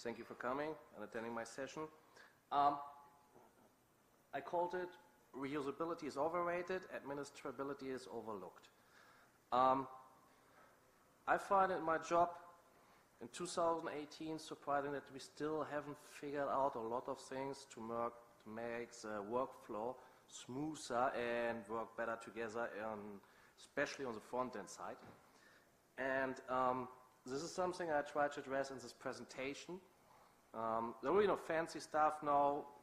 Thank you for coming and attending my session. I called it Reusability is overrated, Administrability is overlooked. I find in my job in 2018 surprising that we still haven't figured out a lot of things to make the workflow smoother and work better together, especially on the front-end side. And this is something I try to address in this presentation. There really no fancy stuff,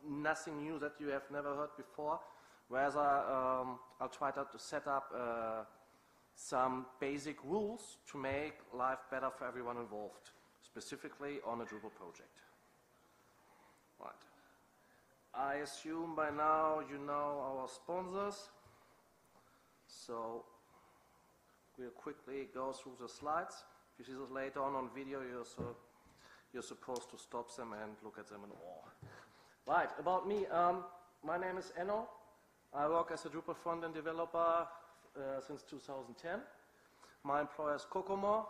nothing new that you have never heard before. Rather, I'll try to set up some basic rules to make life better for everyone involved, specifically on a Drupal project. Right. I assume by now you know our sponsors, so we'll quickly go through the slides. If you see this later on video, you're supposed to stop them and look at them in awe. Right, about me, my name is Enno. I work as a Drupal front-end developer since 2010. My employer is Kokomo.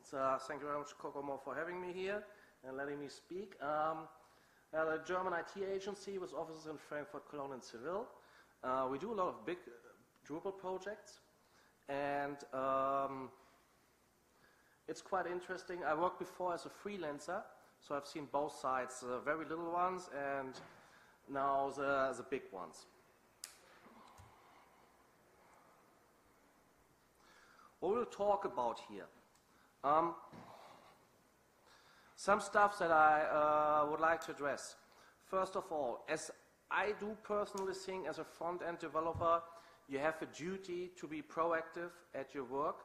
So thank you very much, Kokomo, for having me here and letting me speak. We're a German IT agency with offices in Frankfurt, Cologne, and Seville. We do a lot of big Drupal projects, and it's quite interesting. I worked before as a freelancer, so I've seen both sides, the very little ones and now the big ones. What we'll talk about here. Some stuff that I would like to address. First of all, as I do personally think as a front-end developer, you have a duty to be proactive at your work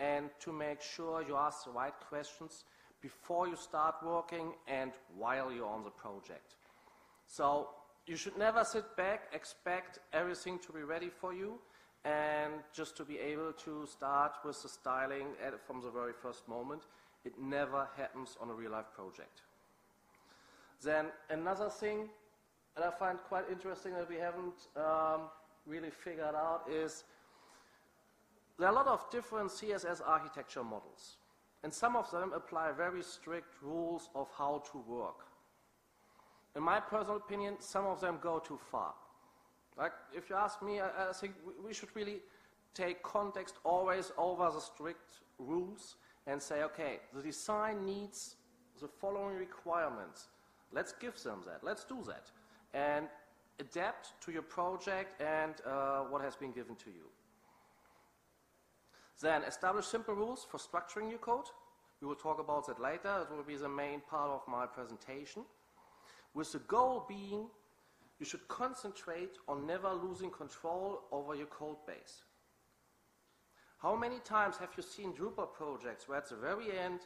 and to make sure you ask the right questions before you start working and while you're on the project. So you should never sit back, expect everything to be ready for you, and just to be able to start with the styling from the very first moment. It never happens on a real-life project. Then another thing that I find quite interesting that we haven't really figured out is there are a lot of different CSS architecture models, and some of them apply very strict rules of how to work. In my personal opinion, some of them go too far. Like, if you ask me, I think we should really take context always over the strict rules and say, okay, the design needs the following requirements. Let's give them that. Let's do that. And adapt to your project and what has been given to you. Then establish simple rules for structuring your code. We will talk about that later. It will be the main part of my presentation. With the goal being, you should concentrate on never losing control over your code base. How many times have you seen Drupal projects where at the very end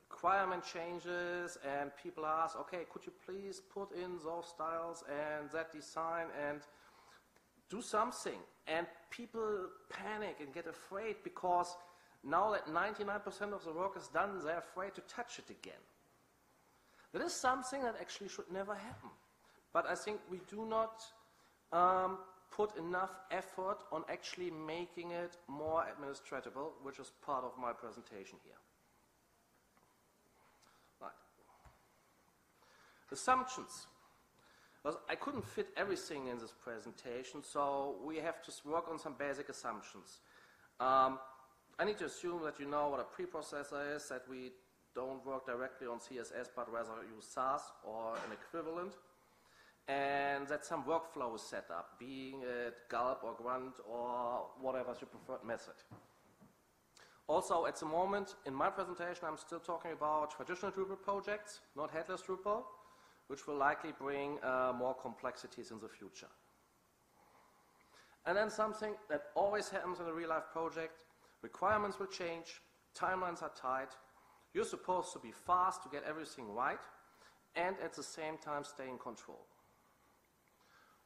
requirement changes and people ask, okay, could you please put in those styles and that design and do something? And people panic and get afraid because now that 99% of the work is done, they're afraid to touch it again. That is something that actually should never happen. But I think we do not put enough effort on actually making it more administratable, which is part of my presentation here. Right. Assumptions. Well, I couldn't fit everything in this presentation, so we have to work on some basic assumptions. I need to assume that you know what a preprocessor is, that we don't work directly on CSS, but rather use SASS or an equivalent. And that some workflow is set up, being it gulp or grunt or whatever is your preferred method. Also, at the moment, in my presentation, I'm still talking about traditional Drupal projects, not headless Drupal, which will likely bring more complexities in the future. And then something that always happens in a real-life project, requirements will change, timelines are tight, you're supposed to be fast to get everything right, and at the same time stay in control.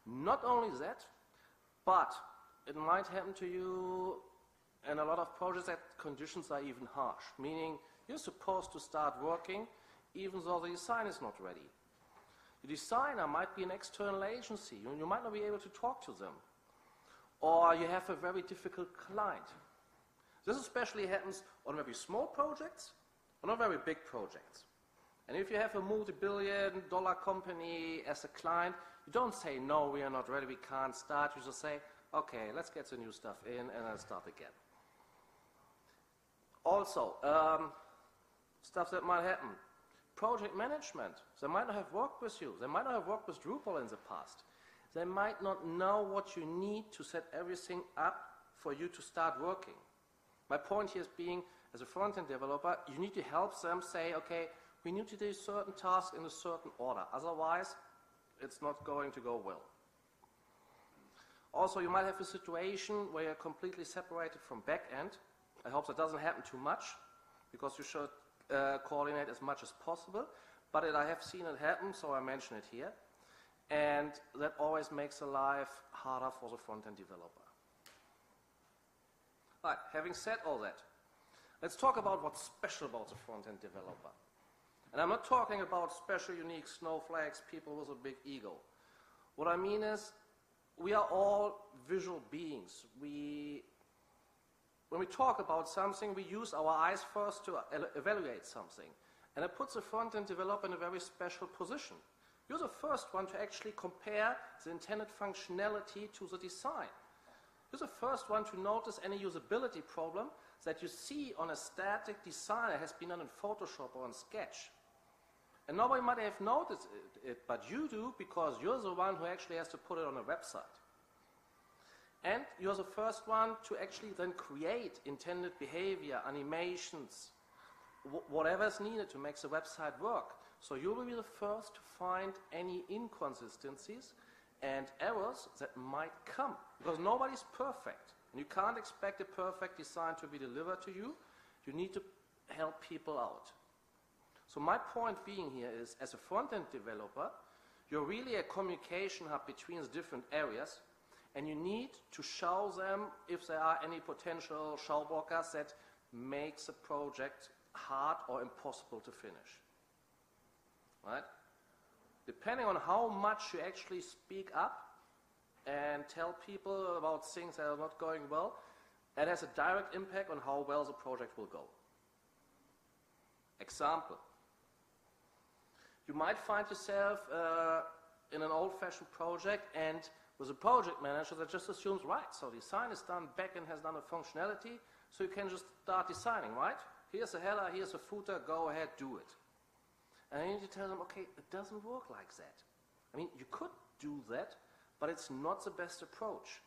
Not only that, but it might happen to you in a lot of projects that conditions are even harsh, meaning you're supposed to start working even though the design is not ready. The designer might be an external agency. You might not be able to talk to them. Or you have a very difficult client. This especially happens on very small projects or on very big projects. And if you have a multi-billion-dollar company as a client, you don't say, no, we are not ready, we can't start. You just say, okay, let's get the new stuff in and then start again. Also, stuff that might happen. Project management. They might not have worked with you. They might not have worked with Drupal in the past. They might not know what you need to set everything up for you to start working. My point here is being, as a front-end developer, you need to help them say, okay, we need to do certain tasks in a certain order. Otherwise, it's not going to go well. Also, you might have a situation where you're completely separated from backend. I hope that doesn't happen too much, because you should coordinate as much as possible. But I have seen it happen, so I mention it here. And that always makes the life harder for the front-end developer. Right, having said all that, let's talk about what's special about the front-end developer. And I'm not talking about special, unique snowflakes, people with a big ego. What I mean is, we are all visual beings. When we talk about something, we use our eyes first to evaluate something. And it puts the front-end developer in a very special position. You're the first one to actually compare the intended functionality to the design. You're the first one to notice any usability problem that you see on a static design that has been done in Photoshop or in Sketch. And nobody might have noticed it, but you do, because you're the one who actually has to put it on a website. And you're the first one to actually then create intended behavior, animations, whatever is needed to make the website work. So you will be the first to find any inconsistencies and errors that might come, because nobody's perfect. And you can't expect a perfect design to be delivered to you. You need to help people out. So my point being here is, as a front-end developer, you're really a communication hub between the different areas, and you need to show them if there are any potential show blockers that makes the project hard or impossible to finish. Right? Depending on how much you actually speak up and tell people about things that are not going well, that has a direct impact on how well the project will go. Example. You might find yourself in an old-fashioned project, and with a project manager that just assumes, right, so design is done, backend has done a functionality, so you can just start designing, right? Here's a header, here's a footer, go ahead, do it. And I need to tell them, okay, it doesn't work like that. I mean, you could do that, but it's not the best approach.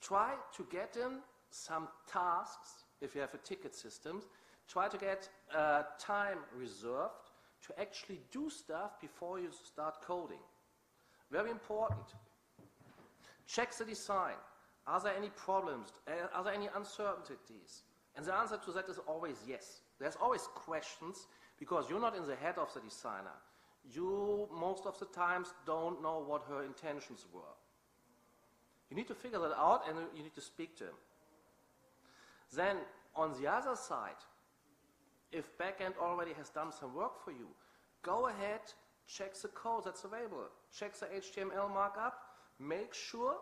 Try to get in some tasks, if you have a ticket system, try to get time reserved to actually do stuff before you start coding. Very important. Check the design. Are there any problems? Are there any uncertainties? And the answer to that is always yes. There's always questions, because you're not in the head of the designer. You, most of the times, don't know what her intentions were. You need to figure that out, and you need to speak to him. Then, on the other side, if backend already has done some work for you, go ahead, check the code that's available. Check the HTML markup. Make sure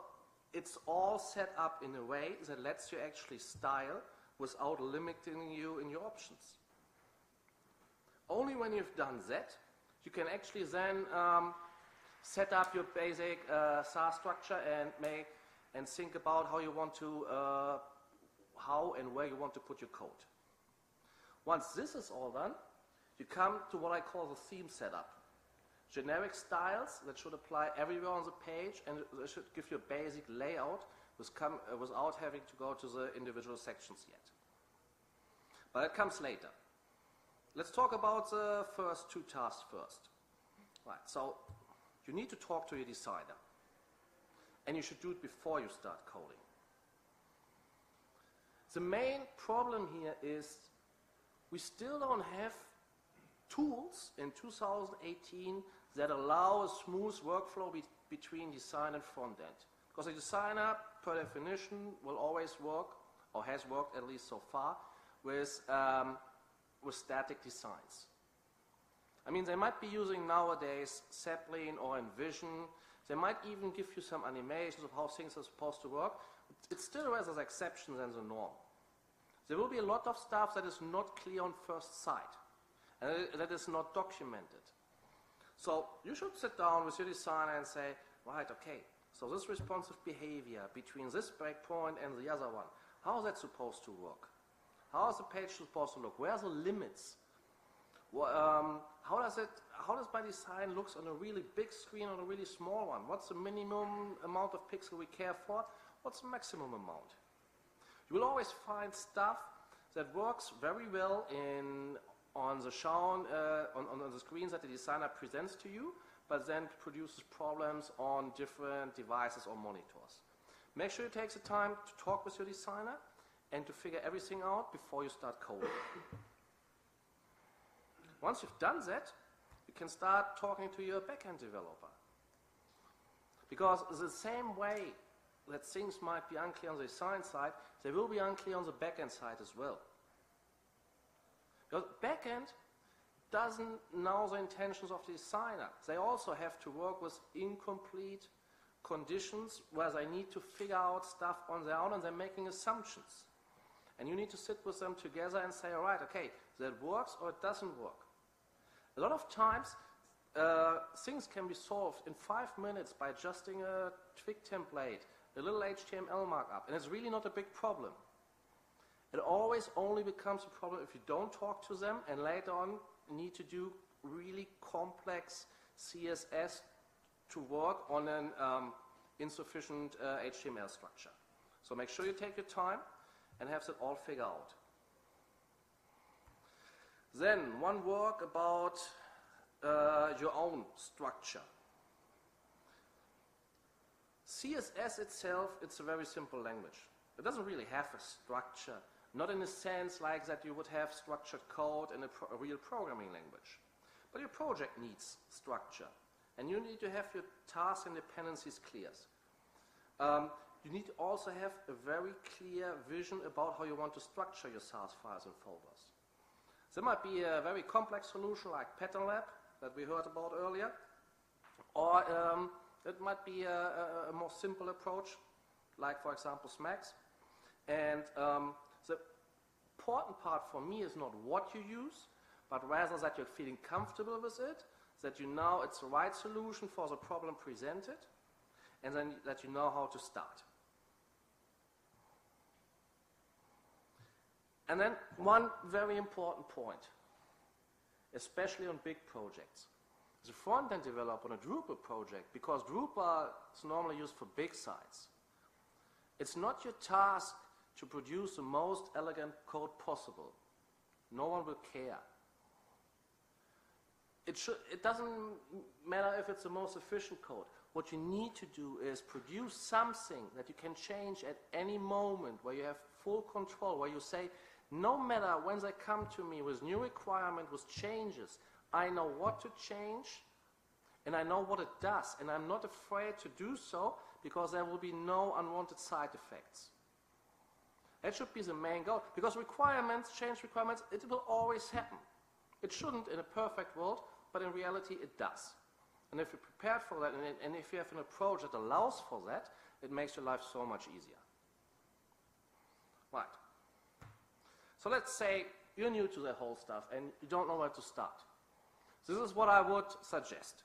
it's all set up in a way that lets you actually style without limiting you in your options. Only when you've done that, you can actually then set up your basic SaaS structure and think about how you want to, how and where you want to put your code. Once this is all done, you come to what I call the theme setup. Generic styles that should apply everywhere on the page, and they should give you a basic layout without having to go to the individual sections yet. But that comes later. Let's talk about the first two tasks first. Right, so you need to talk to your designer, and you should do it before you start coding. The main problem here is we still don't have tools in 2018 that allow a smooth workflow between design and front end. Because a designer, per definition, will always work, or has worked at least so far, with static designs. I mean, they might be using nowadays Zeppelin or Envision. They might even give you some animations of how things are supposed to work. It still has exceptions than the norm. There will be a lot of stuff that is not clear on first sight, and that is not documented. So you should sit down with your designer and say, right, okay, so this responsive behavior between this breakpoint and the other one, how is that supposed to work? How is the page supposed to look? Where are the limits? How does my design look on a really big screen or a really small one? What's the minimum amount of pixel we care for? What's the maximum amount? You will always find stuff that works very well on the screens that the designer presents to you, but then produces problems on different devices or monitors. Make sure you take the time to talk with your designer and to figure everything out before you start coding. Once you've done that, you can start talking to your backend developer. Because the same way that things might be unclear on the design side, they will be unclear on the backend side as well. Because backend doesn't know the intentions of the designer. They also have to work with incomplete conditions where they need to figure out stuff on their own and they're making assumptions. And you need to sit with them together and say, all right, okay, that works or it doesn't work. A lot of times, things can be solved in 5 minutes by adjusting a Twig template, a little HTML markup, and it's really not a big problem. It always only becomes a problem if you don't talk to them and later on need to do really complex CSS to work on an insufficient HTML structure. So make sure you take your time and have that all figured out. Then, one word about your own structure. CSS itself, it's a very simple language. It doesn't really have a structure, not in a sense like that you would have structured code in a real programming language. But your project needs structure, and you need to have your tasks and dependencies clear. You need to also have a very clear vision about how you want to structure your SAS files and folders. There might be a very complex solution like Pattern Lab that we heard about earlier, or it might be a more simple approach, like for example SMACSS. And the important part for me is not what you use, but rather that you're feeling comfortable with it, that you know it's the right solution for the problem presented, and then that you know how to start. And then one very important point, especially on big projects. The front-end developer on a Drupal project, because Drupal is normally used for big sites, it's not your task to produce the most elegant code possible. No one will care. It doesn't matter if it's the most efficient code. What you need to do is produce something that you can change at any moment, where you have full control, where you say, no matter when they come to me with new requirements, with changes, I know what to change and I know what it does, and I'm not afraid to do so because there will be no unwanted side effects. That should be the main goal, because requirements, change requirements, it will always happen. It shouldn't in a perfect world, but in reality it does. And if you're prepared for that, and if you have an approach that allows for that, it makes your life so much easier. Right. So let's say you're new to the whole stuff and you don't know where to start. This is what I would suggest.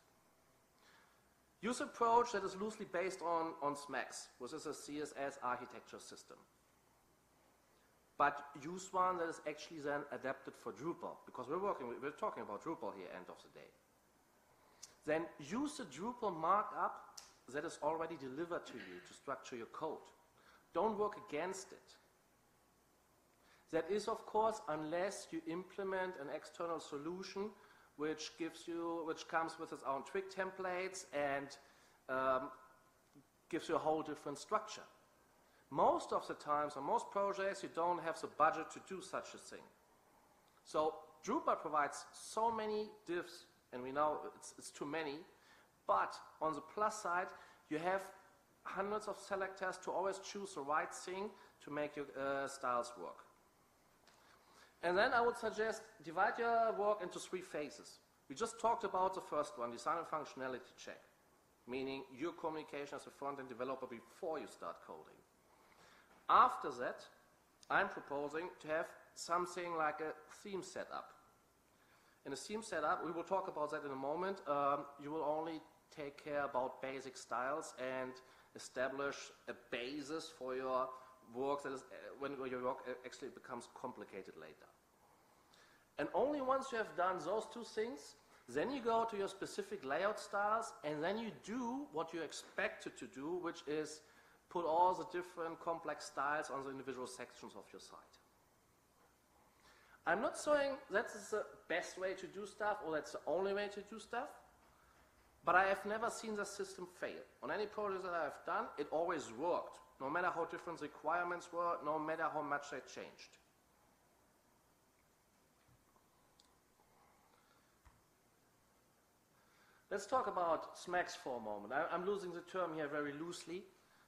Use an approach that is loosely based on SMACSS, which is a CSS architecture system. But use one that is actually then adapted for Drupal, because we're talking about Drupal here end of the day. Then use the Drupal markup that is already delivered to you to structure your code. Don't work against it. That is, of course, unless you implement an external solution which comes with its own Twig templates and gives you a whole different structure. Most of the times, on most projects, you don't have the budget to do such a thing. So Drupal provides so many divs, and we know it's too many, but on the plus side, you have hundreds of selectors to always choose the right thing to make your styles work. And then I would suggest divide your work into 3 phases. We just talked about the first one, design and functionality check, meaning your communication as a front-end developer before you start coding. After that, I'm proposing to have something like a theme setup. In a theme setup, we will talk about that in a moment, you will only take care about basic styles and establish a basis for your work that is, when your work actually becomes complicated later. And only once you have done those two things, then you go to your specific layout styles, and then you do what you're expected to do, which is put all the different complex styles on the individual sections of your site. I'm not saying that's the best way to do stuff or that's the only way to do stuff, but I have never seen the system fail. On any project that I have done, it always worked, no matter how different the requirements were, no matter how much they changed. Let's talk about SMACSS for a moment. I'm using the term here very loosely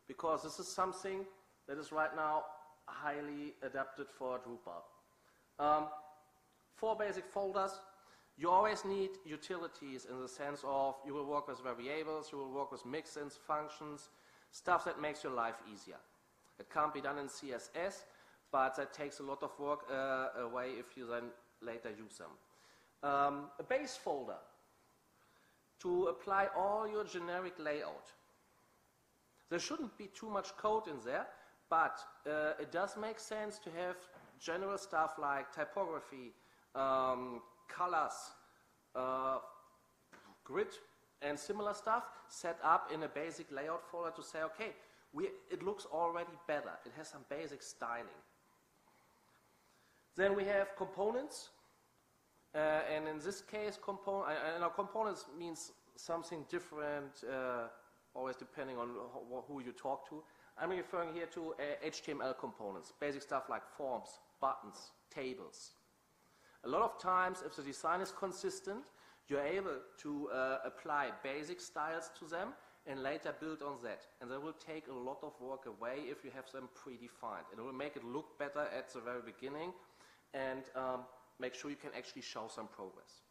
because this is something that is right now highly adapted for Drupal. 4 basic folders. You always need utilities in the sense of you will work with variables, you will work with mix-ins, functions, stuff that makes your life easier. It can't be done in CSS, but that takes a lot of work away if you then later use them. A base folder to apply all your generic layout. There shouldn't be too much code in there, but it does make sense to have general stuff like typography, colors, grid, and similar stuff set up in a basic layout folder to say, okay, it looks already better. It has some basic styling. Then we have components. And in this case, components means something different, always depending on who you talk to. I'm referring here to HTML components, basic stuff like forms, buttons, tables. A lot of times, if the design is consistent, you're able to apply basic styles to them and later build on that. And that will take a lot of work away if you have them predefined. And it will make it look better at the very beginning and make sure you can actually show some progress.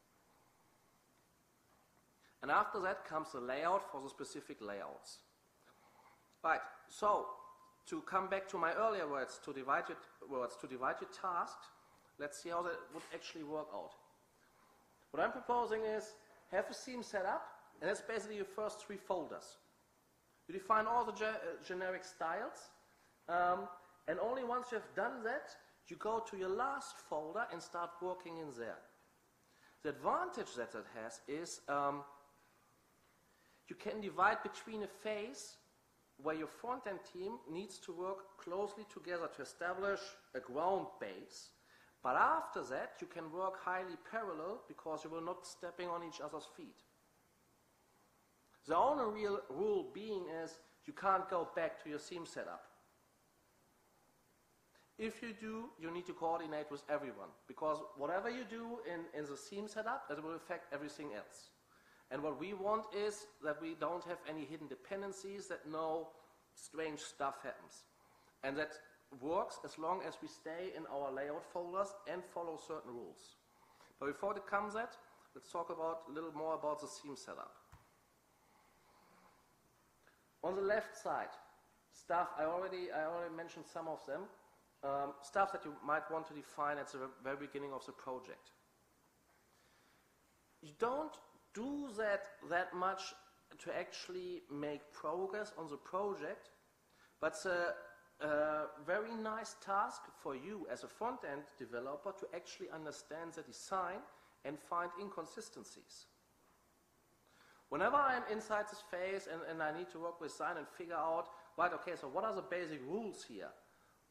And after that comes the layout for the specific layouts. Right, so to come back to my earlier words, to divide your tasks, let's see how that would actually work out. What I'm proposing is have a theme set up, and that's basically your first 3 folders. You define all the generic styles, and only once you have done that, you go to your last folder and start working in there. The advantage that it has is you can divide between a phase where your front-end team needs to work closely together to establish a ground base, but after that you can work highly parallel because you will not stepping on each other's feet. The only real rule being is you can't go back to your theme setup. If you do, you need to coordinate with everyone, because whatever you do in the theme setup, that will affect everything else. And what we want is that we don't have any hidden dependencies, that no strange stuff happens. And that works as long as we stay in our layout folders and follow certain rules. But before it comes that, let's talk about a little more about the theme setup. On the left side, stuff, I already mentioned some of them. Stuff that you might want to define at the very beginning of the project. You don't do that much to actually make progress on the project, but it's a very nice task for you as a front-end developer to actually understand the design and find inconsistencies. Whenever I'm inside this phase and I need to work with design and figure out, right, okay, so what are the basic rules here?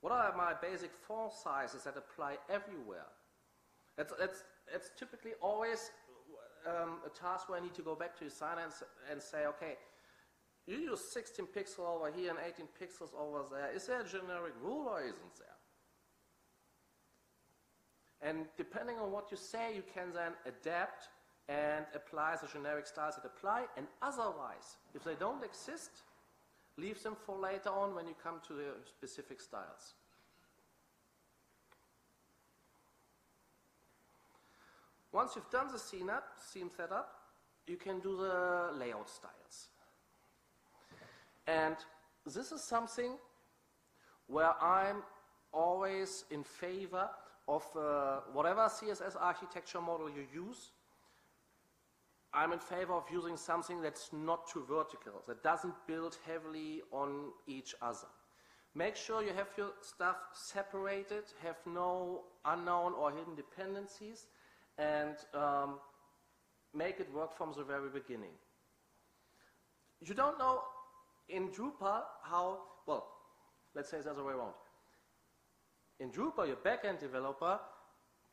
What are my basic font sizes that apply everywhere? It's typically always a task where I need to go back to design and say, okay, you use 16 pixels over here and 18 pixels over there. Is there a generic rule or isn't there? And depending on what you say, you can then adapt and apply the generic styles that apply. And otherwise, if they don't exist, leave them for later on when you come to the specific styles. Once you've done the theme setup, you can do the layout styles. And this is something where I'm always in favor of whatever CSS architecture model you use. I'm in favor of using something that's not too vertical, that doesn't build heavily on each other. Make sure you have your stuff separated, have no unknown or hidden dependencies, and make it work from the very beginning. You don't know in Drupal how, well, let's say it's the other way around. In Drupal, your backend developer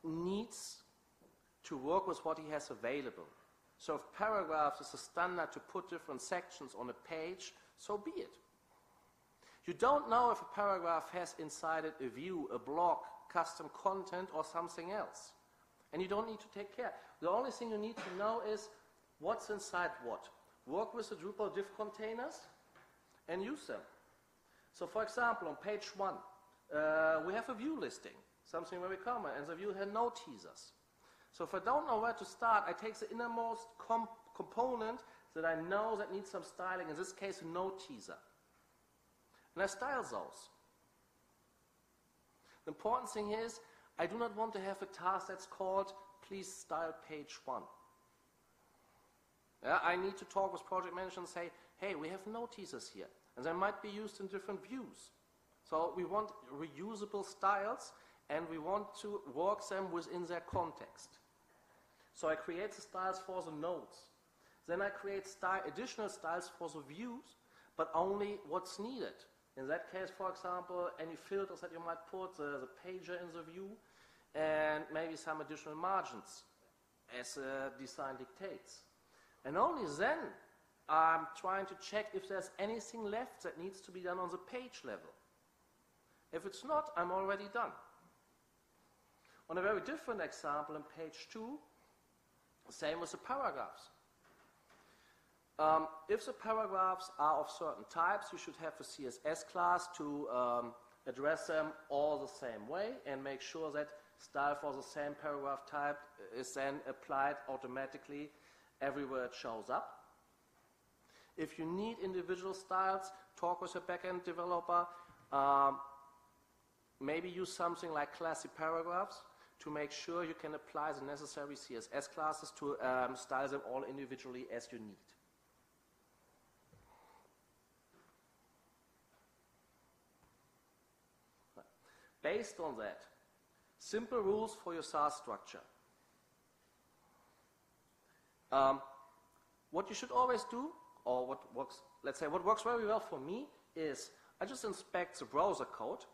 needs to work with what he has available. So if paragraphs is a standard to put different sections on a page, so be it. You don't know if a paragraph has inside it a view, a block, custom content, or something else. And you don't need to take care. The only thing you need to know is what's inside what. Work with the Drupal div containers and use them. So for example, on page 1, we have a view listing, something very common, and the view had no teasers. So if I don't know where to start, I take the innermost component that I know that needs some styling, in this case, no teaser. And I style those. The important thing is, I do not want to have a task that's called, please style page 1. Yeah, I need to talk with project manager and say, hey, we have no teasers here. And they might be used in different views. So we want reusable styles, and we want to work them within their context. So I create the styles for the nodes. Then I create additional styles for the views, but only what's needed. In that case, for example, any filters that you might put, the pager in the view, and maybe some additional margins, as design dictates. And only then I'm trying to check if there's anything left that needs to be done on the page level. If it's not, I'm already done. On a very different example, in page 2, same with the paragraphs. If the paragraphs are of certain types, you should have a CSS class to address them all the same way and make sure that style for the same paragraph type is then applied automatically everywhere it shows up. If you need individual styles, talk with your backend developer. Maybe use something like classy paragraphs to make sure you can apply the necessary CSS classes to style them all individually as you need. Based on that, simple rules for your SaaS structure. What you should always do, or what works, let's say what works very well for me, is I just inspect the browser code,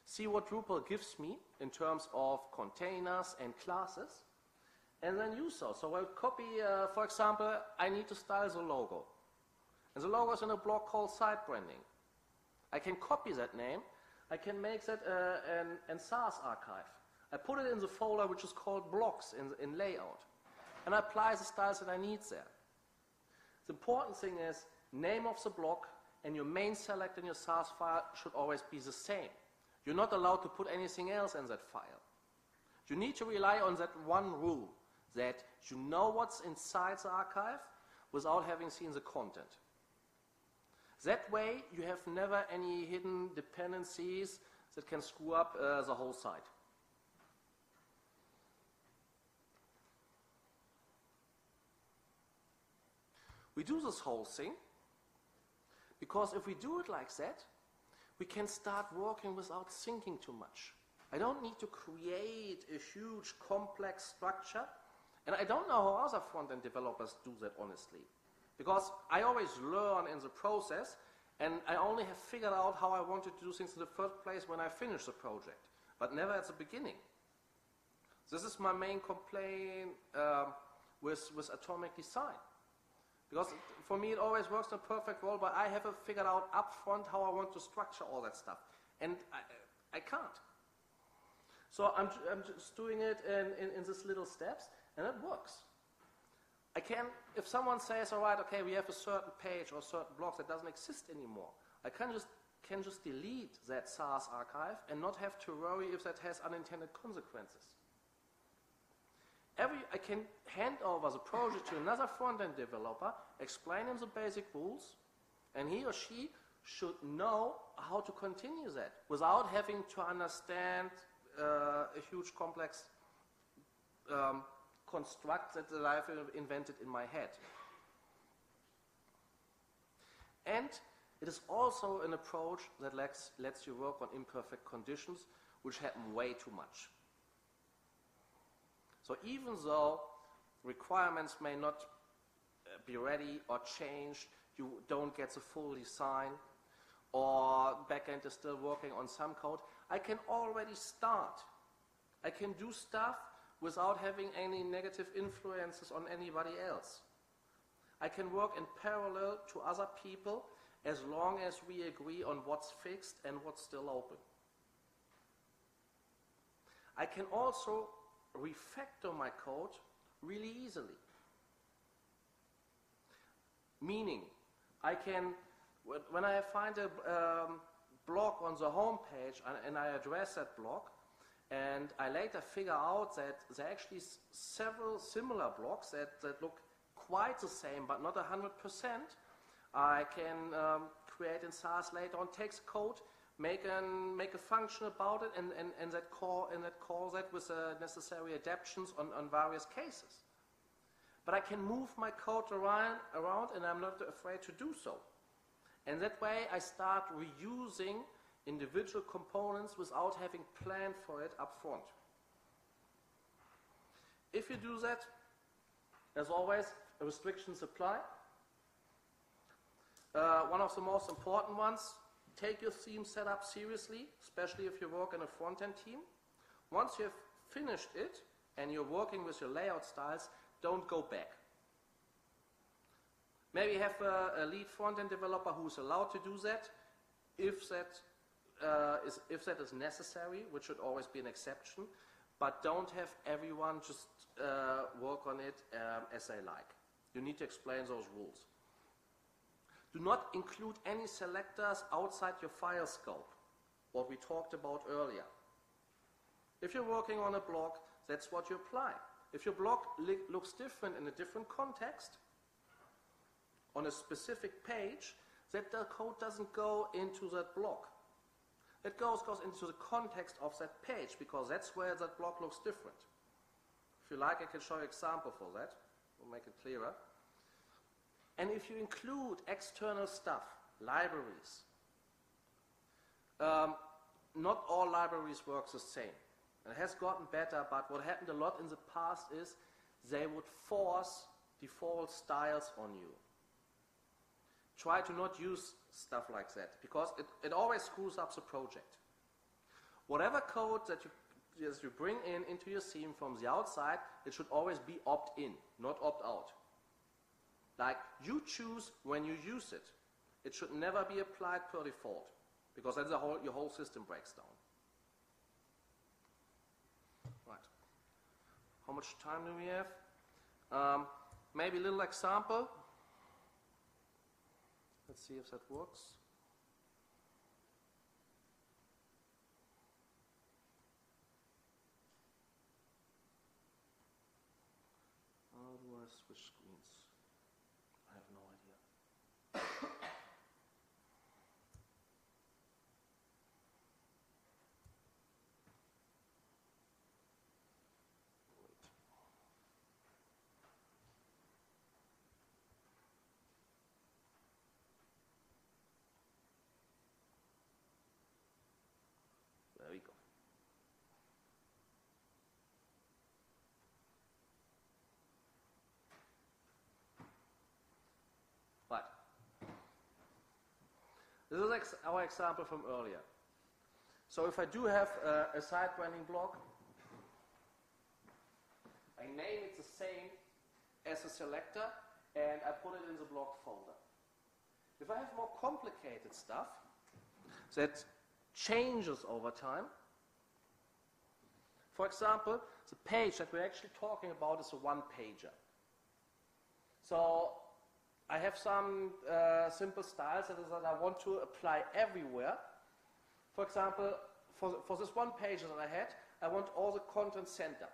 see what Drupal gives me in terms of containers and classes, and then use those. So I'll copy, for example, I need to style the logo. And the logo is in a block called site branding. I can copy that name. I can make that an SaaS archive. I put it in the folder which is called blocks in layout. And I apply the styles that I need there. The important thing is name of the block and your main select in your SaaS file should always be the same. You're not allowed to put anything else in that file. You need to rely on that one rule, that you know what's inside the archive without having seen the content. That way you have never any hidden dependencies that can screw up the whole site. We do this whole thing because if we do it like that, we can start working without thinking too much. I don't need to create a huge complex structure, and I don't know how other front-end developers do that honestly, because I always learn in the process, and I only have figured out how I wanted to do things in the first place when I finish the project, but never at the beginning. This is my main complaint with atomic design. Because for me it always works in a perfect world, but I haven't figured out up front how I want to structure all that stuff. And I can't. So I'm just doing it in these little steps, and it works. I can, if someone says, all right, okay, we have a certain page or a certain block that doesn't exist anymore, I can just delete that SaaS archive and not have to worry if that has unintended consequences. I can hand over the project to another front-end developer, explain him the basic rules, and he or she should know how to continue that without having to understand a huge complex construct that I've invented in my head. And it is also an approach that lets you work on imperfect conditions, which happen way too much. So even though requirements may not be ready or changed, you don't get the full design, or backend is still working on some code, I can already start. I can do stuff without having any negative influences on anybody else. I can work in parallel to other people as long as we agree on what's fixed and what's still open. I can also refactor my code really easily. Meaning, I can, when I find a block on the home page and I address that block, and I later figure out that there are actually several similar blocks that look quite the same but not 100%, I can create in SASS later on text code, make a function about it, and that call that with necessary adaptations on various cases. But I can move my code around and I'm not afraid to do so. And that way I start reusing individual components without having planned for it up front. If you do that, as always, restrictions apply. One of the most important ones, take your theme setup seriously, especially if you work in a front-end team. Once you have finished it and you're working with your layout styles, don't go back. Maybe have a lead front-end developer who's allowed to do that if that is necessary, which should always be an exception, but don't have everyone just work on it as they like. You need to explain those rules. Do not include any selectors outside your file scope, what we talked about earlier. If you're working on a block, that's what you apply. If your block looks different in a different context, on a specific page, that the code doesn't go into that block. It goes into the context of that page, because that's where that block looks different. If you like, I can show you an example for that. We'll make it clearer. And if you include external stuff, libraries, not all libraries work the same. It has gotten better, but what happened a lot in the past is they would force default styles on you. Try to not use stuff like that, because it always screws up the project. Whatever code that you bring into your theme from the outside, it should always be opt-in, not opt-out. Like, you choose when you use it. It should never be applied per default, because then your whole system breaks down. Right. How much time do we have? Maybe a little example. Let's see if that works. How do I switch screens? I have no idea. There we go. Right. This is our example from earlier. So if I do have a site branding block, I name it the same as a selector and I put it in the block folder. If I have more complicated stuff that changes over time, for example, the page that we're actually talking about is a one-pager. So I have some simple styles that I want to apply everywhere. For example, for this one page that I had, I want all the content centered.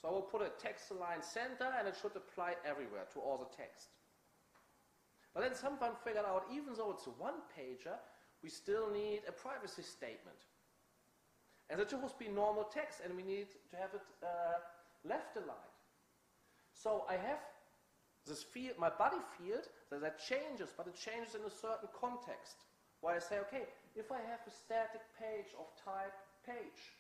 So I will put a text align center and it should apply everywhere to all the text. But then someone figured out, even though it's a one-pager, we still need a privacy statement. And that should just be normal text, and we need to have it left aligned. So I have this field, my body field, that changes, but it changes in a certain context. Where I say, okay, if I have a static page of type page,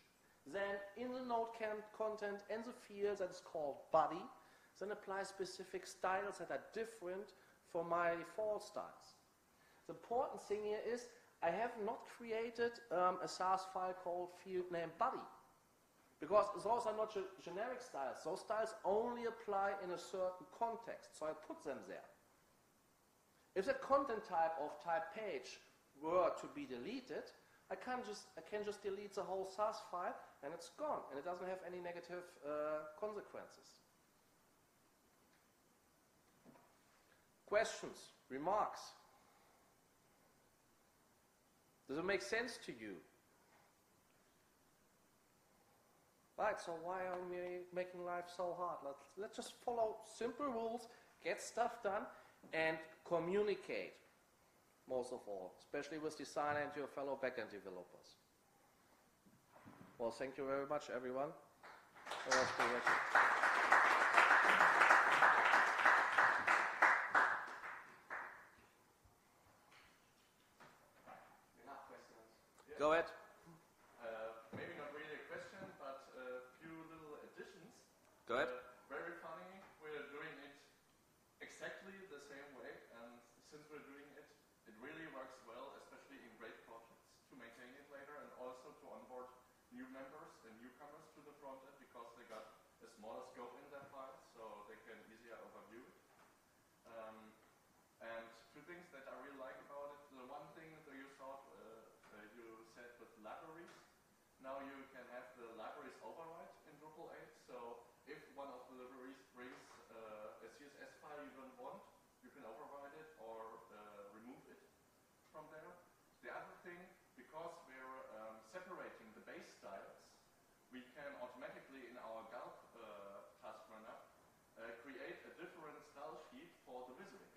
then in the node content and the field that is called body, then apply specific styles that are different from my default styles. The important thing here is I have not created a SASS file called field name body, because those are not generic styles. Those styles only apply in a certain context, so I put them there. If the content type of type page were to be deleted, I can just delete the whole SASS file and it's gone, and it doesn't have any negative consequences. Questions, remarks? Does it make sense to you? Right, so why are we making life so hard? Let's just follow simple rules, get stuff done, and communicate, most of all, especially with design and your fellow backend developers. Well, thank you very much, everyone. Go ahead. Maybe not really a question, but a few little additions. Go ahead. Very funny. We're doing it exactly the same way, and since we're doing it, it really works well, especially in great projects, to maintain it later and also to onboard new members and newcomers to the frontend, because they got a smaller scope in their files, so they can easier overview it. And two things that I really like about it. The one thing that you thought, you said with libraries. Now you can have the libraries override in Drupal 8. So if one of the libraries brings a CSS file you don't want, you can override it or remove it from there. The other thing, because we're separating the base styles, we can automatically in our Gulp task runner create a different style sheet for the visiting.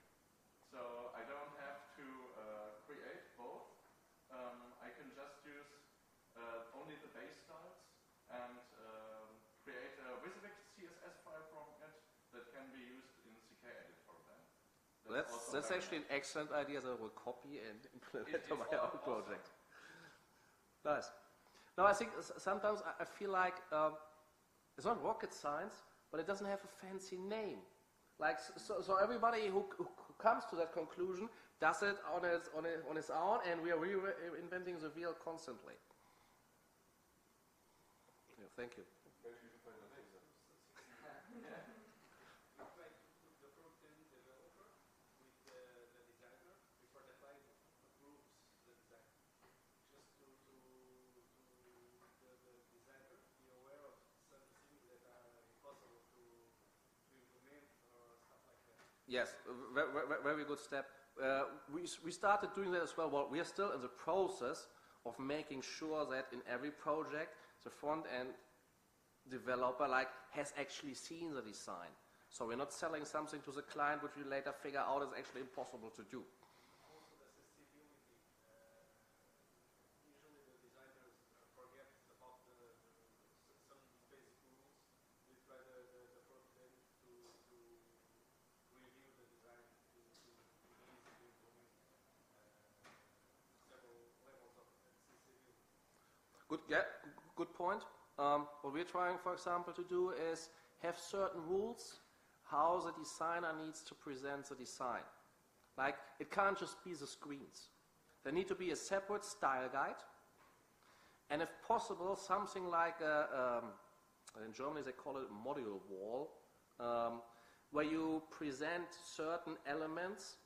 So I don't have to create both. I can just use only the base styles and create a Reusability CSS file from it that can be used in CK editor then. That's actually an excellent idea that I will copy and implement on my own project. Nice. Now I think sometimes I feel like it's not rocket science, but it doesn't have a fancy name. Like so everybody who comes to that conclusion does it on its own, and we are reinventing the wheel constantly. Yeah, thank you. Maybe you should find a name then. It's like the Frontend Developer with the designer. Before the client approves the design, just to the designer be aware of some things that are impossible to implement or stuff like that. Yes, very good step. We started doing that as well. Well, we are still in the process of making sure that in every project the front-end developer has actually seen the design. So we're not selling something to the client which we later figure out is actually impossible to do. Also the accessibility. Usually the designers forget about some basic rules. We try the front-end to review the design to be easy to implement several levels of accessibility. Good, yeah, good point. What we're trying, for example, to do is have certain rules how the designer needs to present the design. Like, it can't just be the screens. There need to be a separate style guide, and if possible, something like in Germany they call it a module wall, where you present certain elements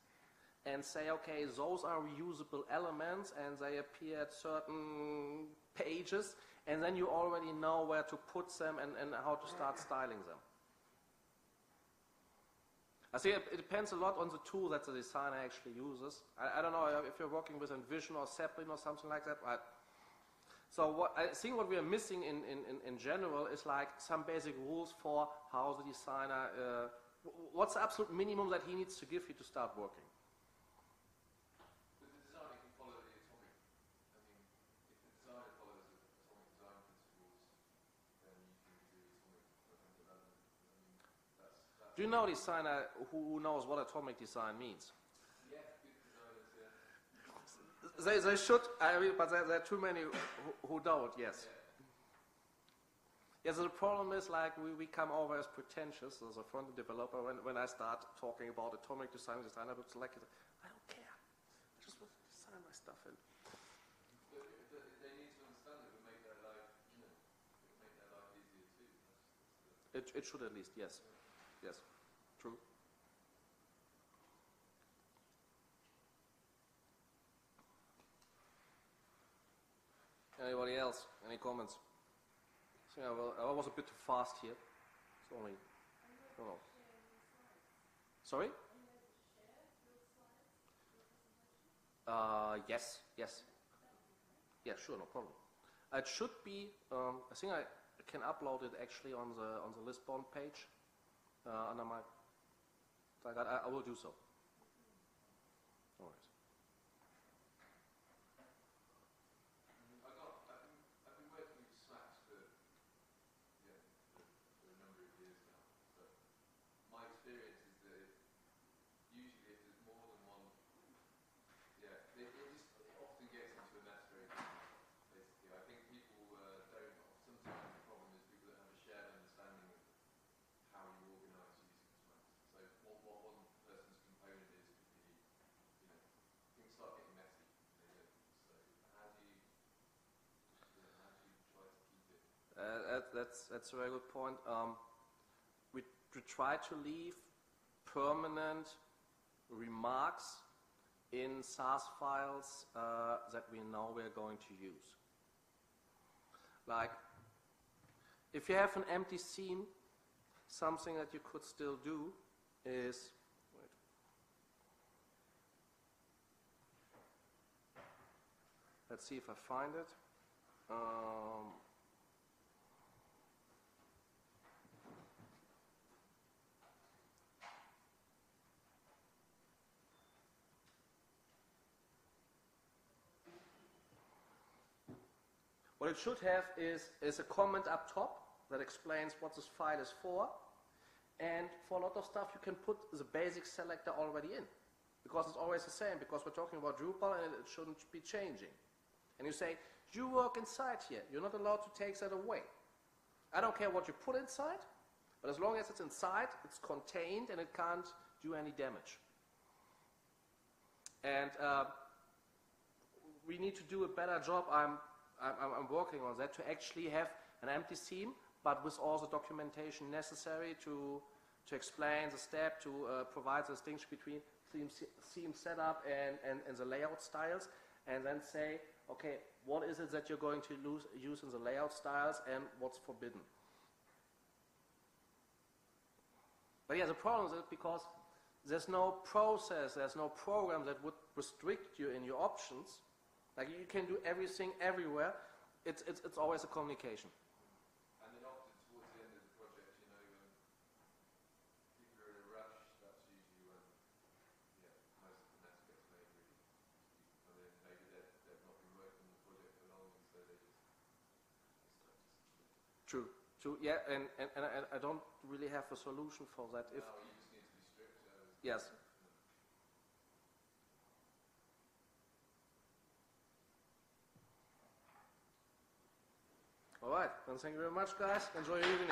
and say, okay, those are reusable elements and they appear at certain pages, and then you already know where to put them and how to start styling them. I think it depends a lot on the tool that the designer actually uses. I don't know if you're working with Envision or Zeppelin or something like that. Right? So I think what we are missing in general is like some basic rules for how the designer, what's the absolute minimum that he needs to give you to start working. Do you know designer who knows what atomic design means? Yes, good designers, yeah. They should, but there are too many who don't, yes. Yeah, so the problem is like we come over as pretentious as a front-end developer when I start talking about atomic design, designer looks like, I don't care. I just want to design my stuff in. But they need to understand it would make their life, you know, it would make their life easier too. It should at least, yes. Yes, true. Anybody else? Any comments? So, yeah, well, I was a bit too fast here. It's only, I don't know. Sorry? Yes, yes. Yeah, sure, no problem. It should be, I think I can upload it actually on the Lisbon page under my, I will do so. All right. I've been working with SMACSS for a number of years now. So my experience is that usually if there's more than one, it often gets into a mess very quickly. Basically, I think people don't. Sometimes the problem is people don't have a shared understanding of how you organise using SMACSS. So what one person's component is could be, you know, things start getting messy. So how do you try to keep it? That's a very good point. We try to leave permanent remarks in SASS files that we know we're going to use. Like, if you have an empty scene, something that you could still do is, let's see if I find it. What it should have is a comment up top that explains what this file is for, and for a lot of stuff you can put the basic selector already in, because it's always the same, because we're talking about Drupal and it shouldn't be changing. And you say, you work inside here, you're not allowed to take that away. I don't care what you put inside, but as long as it's inside, it's contained and it can't do any damage. And we need to do a better job. I'm working on that, to actually have an empty theme, but with all the documentation necessary to explain the step, to provide the distinction between theme setup and the layout styles, and then say, okay, what is it that you're going to use in the layout styles and what's forbidden. But yeah, the problem is because there's no process, there's no program that would restrict you in your options. Like, you can do everything everywhere. It's always a communication. And then often towards the end of the project, you know, when people are in a rush, that's usually when most of the mess gets made really. And then maybe they've not been working on the project for long, and so they just True. Yeah, and I don't really have a solution for that. no, you just need to be strict. Yes. All right, then thank you very much, guys. Enjoy your evening.